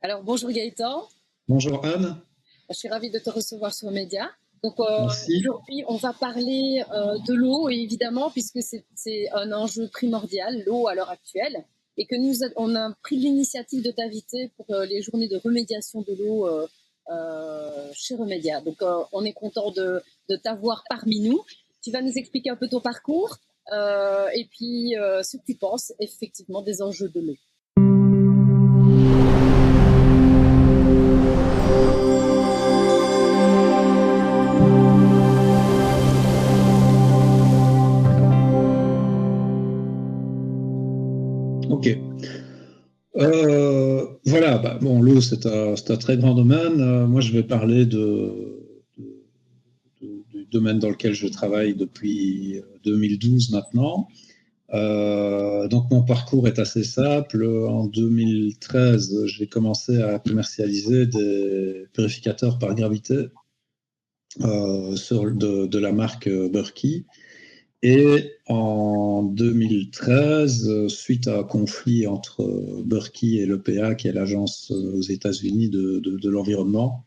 Alors, bonjour Gaëtan. Bonjour Anne, Je suis ravie de te recevoir sur Média. Donc, merci. aujourd'hui, on va parler de l'eau, évidemment, puisque c'est un enjeu primordial, l'eau à l'heure actuelle, et que on a pris l'initiative de t'inviter pour les journées de remédiation de l'eau chez Remédia. Donc, on est content de t'avoir parmi nous. Tu vas nous expliquer un peu ton parcours et puis ce que tu penses effectivement des enjeux de l'eau. Ok. Voilà, bon, l'eau, c'est un très grand domaine. Moi, je vais parler du domaine dans lequel je travaille depuis 2012 maintenant. Donc, mon parcours est assez simple. En 2013, j'ai commencé à commercialiser des purificateurs par gravité de la marque Berkey. Et en 2013, suite à un conflit entre Berkey et l'EPA, qui est l'agence aux États-Unis de l'environnement,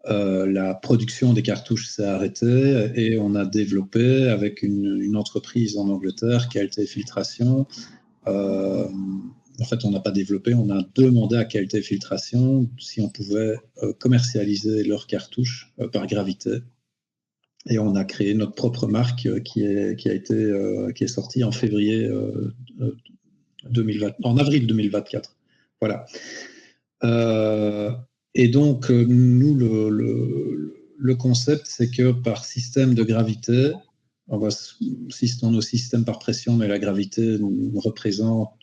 la production des cartouches s'est arrêtée et on a développé avec une entreprise en Angleterre, Qualité Filtration. En fait, on n'a pas développé, on a demandé à Qualité Filtration si on pouvait commercialiser leurs cartouches par gravité. Et on a créé notre propre marque qui est sortie en février 2020, en avril 2024. Voilà. Et donc, nous, le concept, c'est que par système de gravité, on va nos systèmes par pression, mais la gravité représente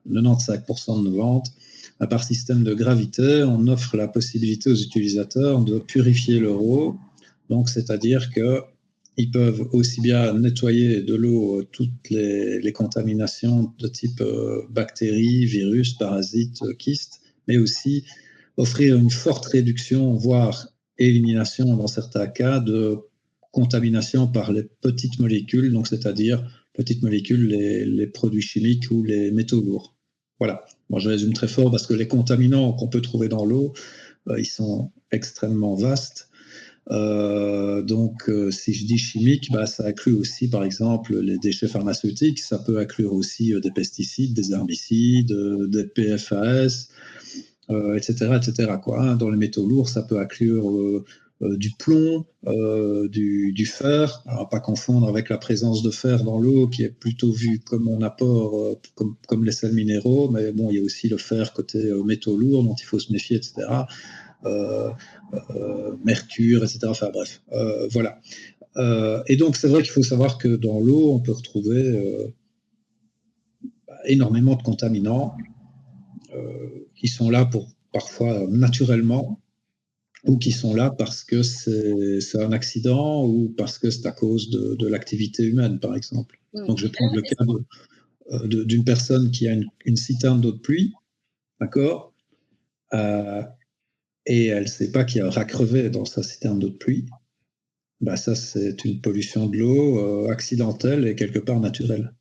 95% de nos ventes. Par système de gravité, on offre la possibilité aux utilisateurs de purifier leur eau. Donc, c'est-à-dire qu'ils peuvent aussi bien nettoyer de l'eau toutes les contaminations de type bactéries, virus, parasites, kystes, mais aussi offrir une forte réduction, voire élimination dans certains cas de contamination par les petites molécules, donc c'est-à-dire petites molécules, les produits chimiques ou les métaux lourds. Voilà. Bon, je résume très fort parce que les contaminants qu'on peut trouver dans l'eau, ils sont extrêmement vastes. Donc, si je dis chimique, ça inclut aussi, par exemple, les déchets pharmaceutiques. Ça peut inclure aussi des pesticides, des herbicides, des PFAS, etc., etc. Quoi. Dans les métaux lourds, ça peut inclure du plomb, du fer. Alors, pas confondre avec la présence de fer dans l'eau, qui est plutôt vu comme un apport, comme les sels minéraux. Mais bon, il y a aussi le fer côté métaux lourds, dont il faut se méfier, etc. Mercure, etc. Enfin bref, voilà. Et donc c'est vrai qu'il faut savoir que dans l'eau, on peut retrouver énormément de contaminants qui sont là pour parfois naturellement ou qui sont là parce que c'est un accident ou parce que c'est à cause de l'activité humaine, par exemple. Donc je vais prendre le cas d'une personne qui a une citerne d'eau de pluie, d'accord, et elle ne sait pas qu'il y a un rat crevé dans sa citerne d'eau de pluie. Ça, c'est une pollution de l'eau accidentelle et quelque part naturelle.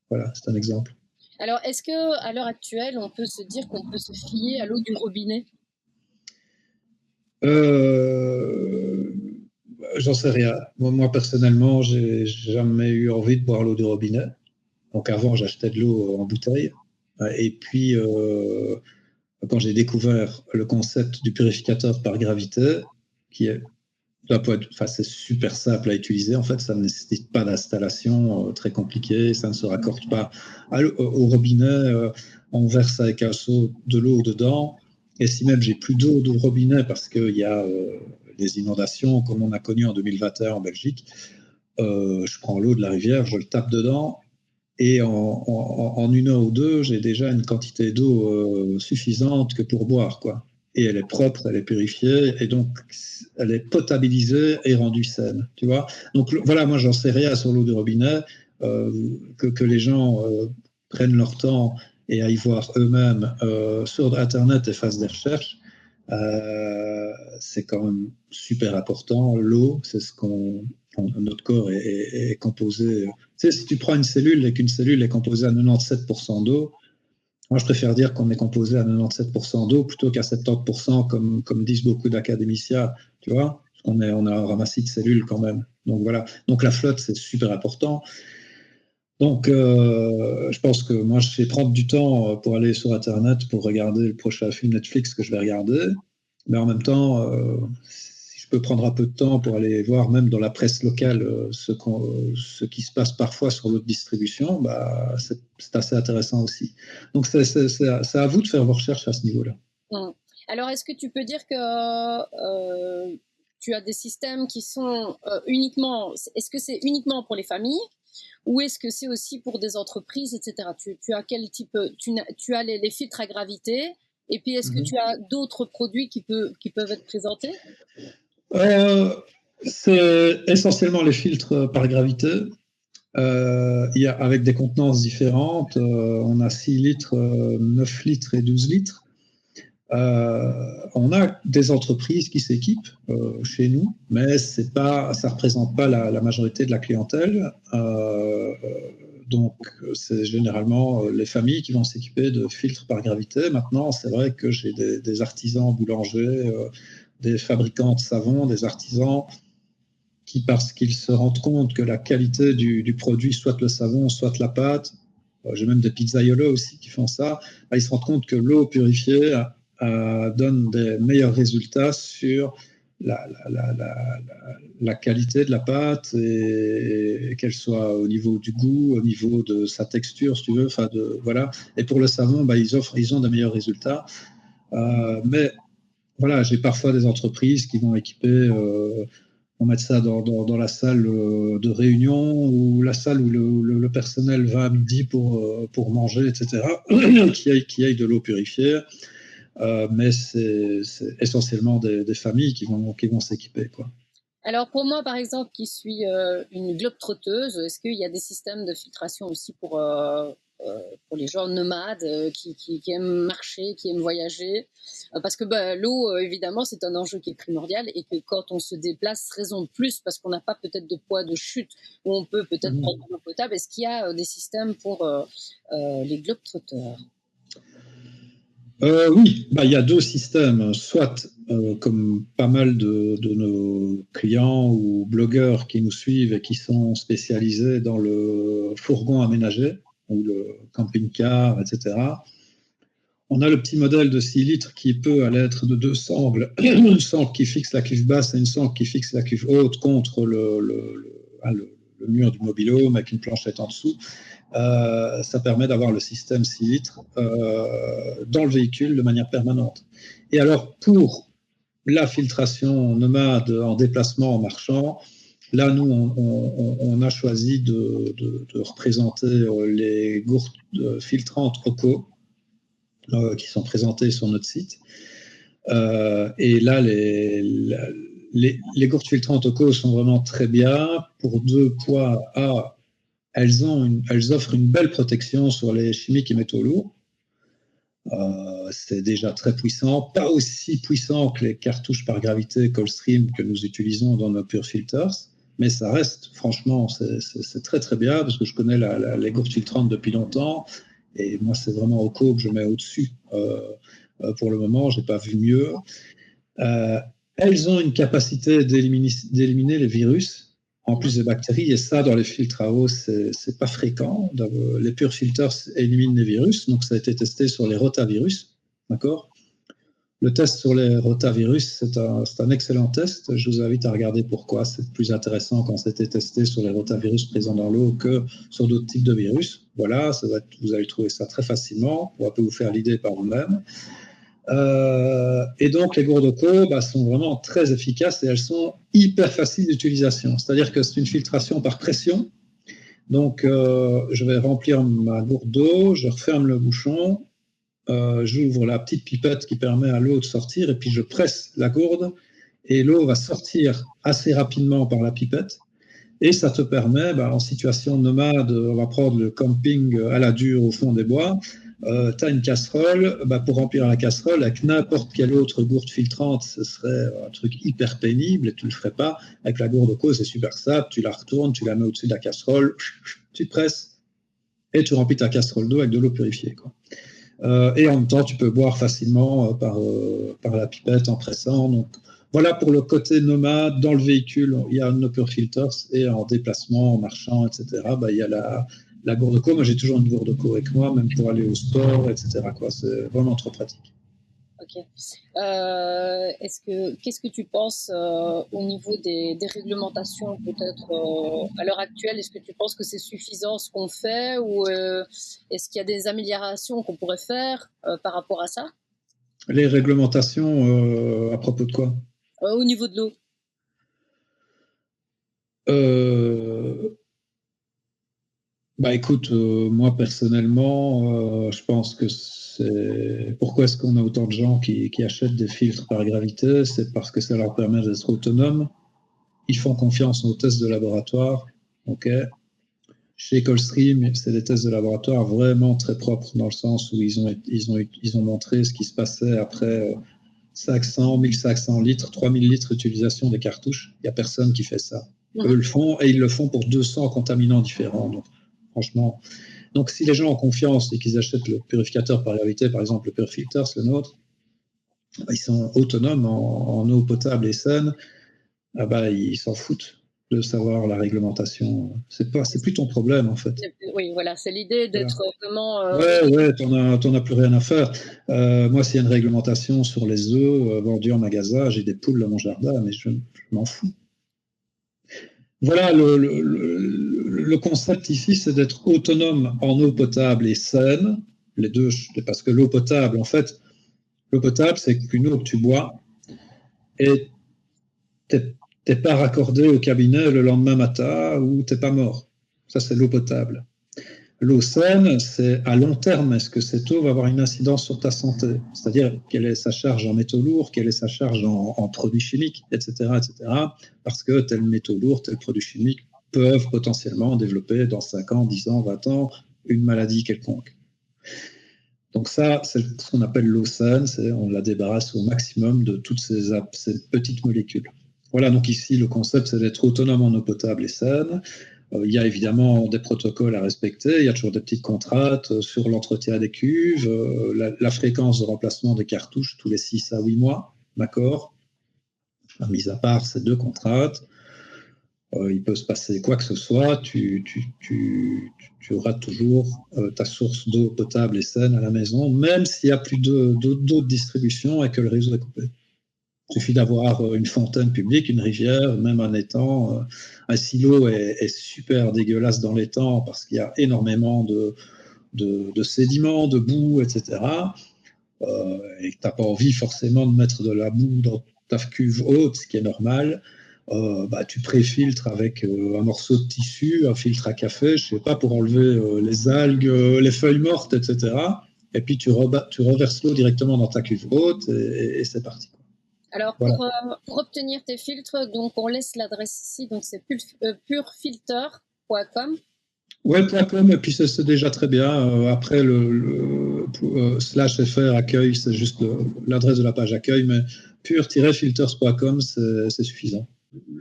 Voilà, c'est un exemple. Alors, est-ce qu'à l'heure actuelle, on peut se dire qu'on peut se fier à l'eau du robinet? J'en sais rien. Moi, personnellement, j'ai jamais eu envie de boire l'eau du robinet. Donc avant, j'achetais de l'eau en bouteille. Et puis, quand j'ai découvert le concept du purificateur par gravité, qui est c'est super simple à utiliser. En fait, ça ne nécessite pas d'installation très compliquée. Ça ne se raccorde pas au robinet. On verse avec un seau de l'eau dedans. Et si même j'ai plus d'eau de robinet parce qu'il y a des inondations comme on a connu en 2021 en Belgique, je prends l'eau de la rivière, je le tape dedans. Et en une heure ou deux, j'ai déjà une quantité d'eau suffisante que pour boire, quoi. Et elle est propre, elle est purifiée, et donc elle est potabilisée et rendue saine, tu vois. Donc voilà, moi j'en sais rien sur l'eau du robinet, que les gens prennent leur temps et aillent voir eux-mêmes sur Internet et fassent des recherches. C'est quand même super important. L'eau, c'est notre corps est composé. Tu sais, si tu prends une cellule et qu'une cellule est composée à 97% d'eau, Moi, je préfère dire qu'on est composé à 97% d'eau plutôt qu'à 70%, comme disent beaucoup d'académiciens, tu vois, parce on a un ramassis de cellules quand même. Donc voilà. Donc la flotte, c'est super important. Donc, je pense que moi, je vais prendre du temps pour aller sur Internet pour regarder le prochain film Netflix que je vais regarder. Mais en même temps, si je peux prendre un peu de temps pour aller voir, même dans la presse locale, ce qui se passe parfois sur l'autre distribution, bah, c'est assez intéressant aussi. Donc, c'est à vous de faire vos recherches à ce niveau-là. Alors, est-ce que tu peux dire que tu as des systèmes qui sont uniquement, est-ce que c'est uniquement pour les familles ou est-ce que c'est aussi pour des entreprises, etc. Tu as quel type, tu as les filtres à gravité, et puis est-ce que tu as d'autres produits qui peuvent être présentés? C'est essentiellement les filtres par gravité. Avec des contenances différentes, on a 6 litres, 9 litres et 12 litres. On a des entreprises qui s'équipent chez nous, mais ça ne représente pas la majorité de la clientèle. Donc, c'est généralement les familles qui vont s'équiper de filtres par gravité. Maintenant, c'est vrai que j'ai des artisans boulangers, des fabricants de savon, des artisans qui, parce qu'ils se rendent compte que la qualité du produit, soit le savon, soit la pâte, j'ai même des pizzaiolos aussi qui font ça, ils se rendent compte que l'eau purifiée donne des meilleurs résultats sur la qualité de la pâte et qu'elle soit au niveau du goût, au niveau de sa texture, si tu veux. Voilà. Et pour le savon, ils ont des meilleurs résultats. Mais voilà, j'ai parfois des entreprises qui vont équiper, on met ça dans la salle de réunion ou la salle où le personnel va à midi pour manger, etc., qui aille de l'eau purifiée. Mais c'est essentiellement des familles qui vont s'équiper, quoi. Alors pour moi, par exemple, qui suis une globe-trotteuse, est-ce qu'il y a des systèmes de filtration aussi pour les gens nomades qui aiment marcher, qui aiment voyager? Parce que l'eau, évidemment, c'est un enjeu qui est primordial et que quand on se déplace, raison de plus, parce qu'on n'a pas peut-être de poids de chute où on peut peut-être prendre de l'eau potable. Est-ce qu'il y a des systèmes pour les globe-trotteurs? Oui, il y a deux systèmes. Soit, comme pas mal de nos clients ou blogueurs qui nous suivent et qui sont spécialisés dans le fourgon aménagé ou le camping-car, etc., on a le petit modèle de 6 litres qui peut aller être de deux sangles, une sangle qui fixe la cuve basse et une sangle qui fixe la cuve haute contre le mur du mobil-home avec une planchette en dessous. Ça permet d'avoir le système 6 litres dans le véhicule de manière permanente. Et alors, pour la filtration nomade en déplacement, en marchant, là, nous, on a choisi de représenter les gourdes filtrantes Oco qui sont présentées sur notre site. Et là, les gourdes filtrantes Oco sont vraiment très bien pour deux poids à elles offrent une belle protection sur les chimiques et métaux lourds. C'est déjà très puissant, pas aussi puissant que les cartouches par gravité Coldstream que nous utilisons dans nos Pure Filters, mais ça reste, franchement, c'est très très bien parce que je connais les gourdes filtrantes depuis longtemps et moi c'est vraiment Oco que je mets au-dessus. Pour le moment, je n'ai pas vu mieux. Elles ont une capacité d'éliminer les virus en plus des bactéries, et ça, dans les filtres à eau, c'est pas fréquent. Les Pure Filters éliminent les virus, donc ça a été testé sur les rotavirus, d'accord. Le test sur les rotavirus, c'est un excellent test. Je vous invite à regarder pourquoi. C'est plus intéressant quand c'était testé sur les rotavirus présents dans l'eau que sur d'autres types de virus. Voilà, vous allez trouver ça très facilement pour un peu vous faire l'idée par vous-même. Et donc, les gourdes Oco sont vraiment très efficaces et elles sont hyper faciles d'utilisation. C'est-à-dire que c'est une filtration par pression. Donc, je vais remplir ma gourde d'eau, je referme le bouchon, j'ouvre la petite pipette qui permet à l'eau de sortir et puis je presse la gourde et l'eau va sortir assez rapidement par la pipette. Et ça te permet, en situation nomade, on va prendre le camping à la dure au fond des bois, tu as une casserole, pour remplir la casserole, avec n'importe quelle autre gourde filtrante, ce serait un truc hyper pénible et tu ne le ferais pas. Avec la gourde Oco, c'est super simple, tu la retournes, tu la mets au-dessus de la casserole, tu presses et tu remplis ta casserole d'eau avec de l'eau purifiée, quoi. Et en même temps, tu peux boire facilement par la pipette en pressant. Donc, voilà pour le côté nomade. Dans le véhicule, il y a nos Pure Filters et en déplacement, en marchant, etc., il y a la gourde d'eau. Moi, j'ai toujours une gourde d'eau avec moi, même pour aller au sport, etc., quoi. C'est vraiment trop pratique. Ok. Qu'est-ce que tu penses au niveau des réglementations, peut-être à l'heure actuelle? Est-ce que tu penses que c'est suffisant ce qu'on fait, ou est-ce qu'il y a des améliorations qu'on pourrait faire par rapport à ça? Les réglementations à propos de quoi? Au niveau de l'eau. Écoute, moi personnellement, je pense que c'est. Pourquoi est-ce qu'on a autant de gens qui achètent des filtres par gravité? C'est parce que ça leur permet d'être autonomes. Ils font confiance aux tests de laboratoire. Ok. Chez Coldstream, c'est des tests de laboratoire vraiment très propres dans le sens où ils ont montré ce qui se passait après 500, 1500 litres, 3000 litres d'utilisation des cartouches. Il n'y a personne qui fait ça. Eux le font et ils le font pour 200 contaminants différents. Donc, franchement, donc si les gens ont confiance et qu'ils achètent le purificateur par gravité, par exemple le Pure Filters, le nôtre, ils sont autonomes en eau potable et saine. Ils s'en foutent de savoir la réglementation. C'est plus ton problème en fait. Oui, voilà, c'est l'idée d'être vraiment. Ouais, t'en as plus rien à faire. Moi, s'il y a une réglementation sur les œufs vendus en magasin, j'ai des poules dans mon jardin, mais je m'en fous. Voilà, le concept ici, c'est d'être autonome en eau potable et saine. Les deux, parce que l'eau potable, en fait, l'eau potable, c'est qu'une eau que tu bois et t'es pas raccordé au cabinet le lendemain matin ou t'es pas mort. Ça, c'est l'eau potable. L'eau saine, c'est à long terme. Est-ce que cette eau va avoir une incidence sur ta santé? C'est-à-dire, quelle est sa charge en métaux lourds, quelle est sa charge en produits chimiques, etc., etc. Parce que tel métaux lourd, tel produit chimique peuvent potentiellement développer dans 5 ans, 10 ans, 20 ans une maladie quelconque. Donc ça, c'est ce qu'on appelle l'eau saine, on la débarrasse au maximum de toutes ces petites molécules. Voilà, donc ici, le concept, c'est d'être autonome en eau potable et saine. Il y a évidemment des protocoles à respecter, il y a toujours des petites contraintes sur l'entretien des cuves, la fréquence de remplacement des cartouches tous les 6 à 8 mois, d'accord? Mis à part ces deux contraintes, il peut se passer quoi que ce soit, tu auras toujours ta source d'eau potable et saine à la maison, même s'il n'y a plus d'eau de distribution et que le réseau est coupé. Il suffit d'avoir une fontaine publique, une rivière, même un étang. Un silo est super dégueulasse dans l'étang parce qu'il y a énormément de sédiments, de boue, etc. Et que tu n'as pas envie forcément de mettre de la boue dans ta cuve haute, ce qui est normal. Tu préfiltres avec un morceau de tissu, un filtre à café, je sais pas, pour enlever les algues, les feuilles mortes, etc. Et puis tu reverses l'eau directement dans ta cuve haute et c'est parti. Alors, voilà. Pour obtenir tes filtres, donc on laisse l'adresse ici, donc c'est purefilter.com. Ouais, .com, et puis c'est déjà très bien. Après, /fr accueil, c'est juste l'adresse de la page accueil, mais pure-filters.com, c'est suffisant.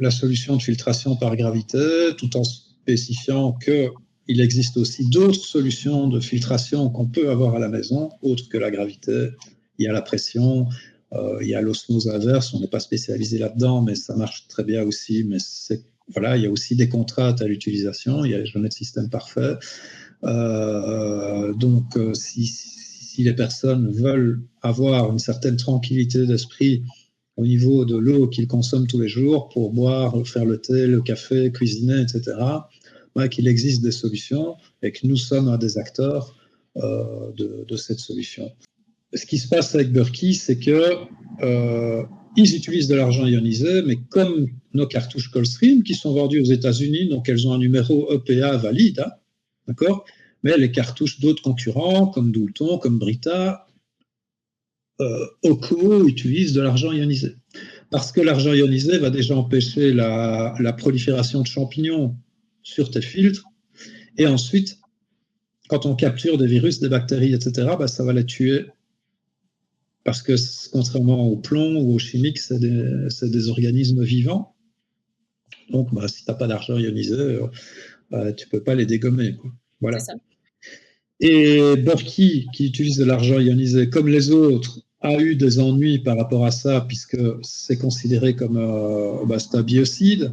La solution de filtration par gravité, tout en spécifiant qu'il existe aussi d'autres solutions de filtration qu'on peut avoir à la maison, autres que la gravité. Il y a la pression, il y a l'osmose inverse, on n'est pas spécialisé là-dedans, mais ça marche très bien aussi, mais voilà, il y a aussi des contraintes à l'utilisation, il n'y a jamais de système parfait. Donc, si les personnes veulent avoir une certaine tranquillité d'esprit au niveau de l'eau qu'ils consomment tous les jours pour boire, faire le thé, le café, cuisiner, etc., qu'il existe des solutions et que nous sommes un des acteurs de cette solution. Ce qui se passe avec Berkey, c'est que ils utilisent de l'argent ionisé, mais comme nos cartouches Coldstream, qui sont vendues aux États-Unis, donc elles ont un numéro EPA valide, hein, d'accord? Mais les cartouches d'autres concurrents, comme Doulton, comme Brita, Oco, utilisent de l'argent ionisé. Parce que l'argent ionisé va déjà empêcher la prolifération de champignons sur tes filtres, et ensuite, quand on capture des virus, des bactéries, etc., ça va les tuer. Parce que contrairement au plomb ou aux chimiques, c'est des organismes vivants. Donc, si tu n'as pas d'argent ionisé, tu ne peux pas les dégommer, quoi. Voilà. Et Berkey, qui utilise de l'argent ionisé comme les autres, a eu des ennuis par rapport à ça, puisque c'est considéré comme c'est un biocide.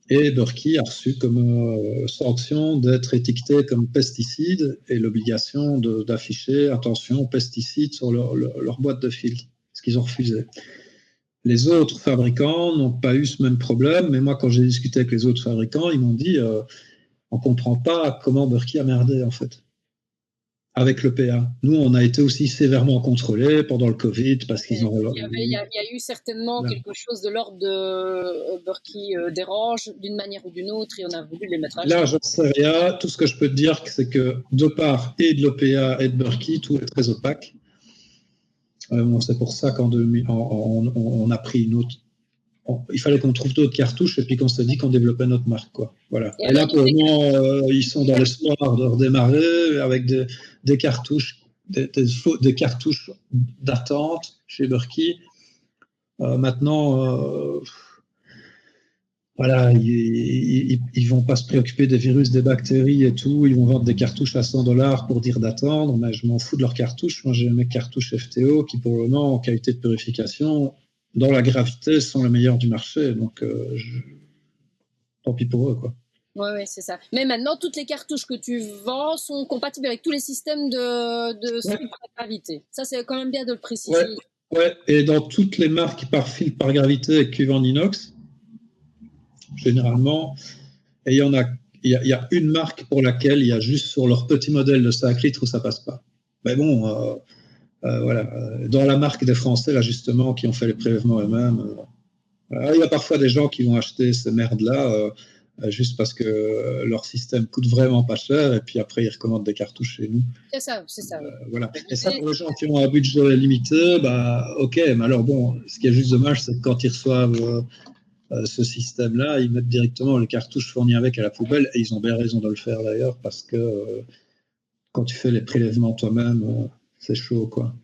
Et Berkey a reçu comme sanction d'être étiqueté comme pesticide et l'obligation d'afficher attention pesticides sur leur boîte de filtre, ce qu'ils ont refusé. Les autres fabricants n'ont pas eu ce même problème, mais moi, quand j'ai discuté avec les autres fabricants, ils m'ont dit on ne comprend pas comment Berkey a merdé, en fait, avec le PA. Nous, on a été aussi sévèrement contrôlés pendant le Covid parce qu'ils ont. Il y a eu certainement quelque chose de l'ordre de Berkey dérange d'une manière ou d'une autre et on a voulu les mettre à jour. Là, je ne sais rien. Tout ce que je peux te dire, c'est que de part et de l'OPA et de Berkey, tout est très opaque. C'est pour ça qu'en 2000, on a pris une autre. Il fallait qu'on trouve d'autres cartouches et puis qu'on s'est dit qu'on développait notre marque, quoi. Voilà. Et là, pour le moment, ils sont dans l'espoir de redémarrer avec des cartouches, des cartouches d'attente chez Berkey. Maintenant, voilà, ils vont pas se préoccuper des virus, des bactéries et tout. Ils vont vendre des cartouches à $100 pour dire d'attendre. Mais je m'en fous de leurs cartouches. Moi, j'ai mes cartouches FTO qui, pour le moment, en qualité de purification, dans la gravité, sont les meilleurs du marché. Donc, tant pis pour eux, quoi. Oui, c'est ça. Mais maintenant, toutes les cartouches que tu vends sont compatibles avec tous les systèmes de gravité. Ça, c'est quand même bien de le préciser. Ouais. Et dans toutes les marques par filtre par gravité et cuivre en inox, généralement, et il y a une marque pour laquelle il y a juste sur leur petit modèle de 5 litres où ça passe pas. Mais bon, voilà. Dans la marque des Français, là, justement, qui ont fait les prélèvements eux-mêmes, il y a parfois des gens qui vont acheter ces merdes-là juste parce que leur système coûte vraiment pas cher et puis après, ils recommandent des cartouches chez nous. C'est ça, c'est ça. Voilà. Et ça, pour les gens qui ont un budget limité, ok, mais alors bon, ce qui est juste dommage, c'est que quand ils reçoivent ce système-là, ils mettent directement les cartouches fournies avec à la poubelle et ils ont bien raison de le faire d'ailleurs parce que quand tu fais les prélèvements toi-même, c'est chaud, quoi.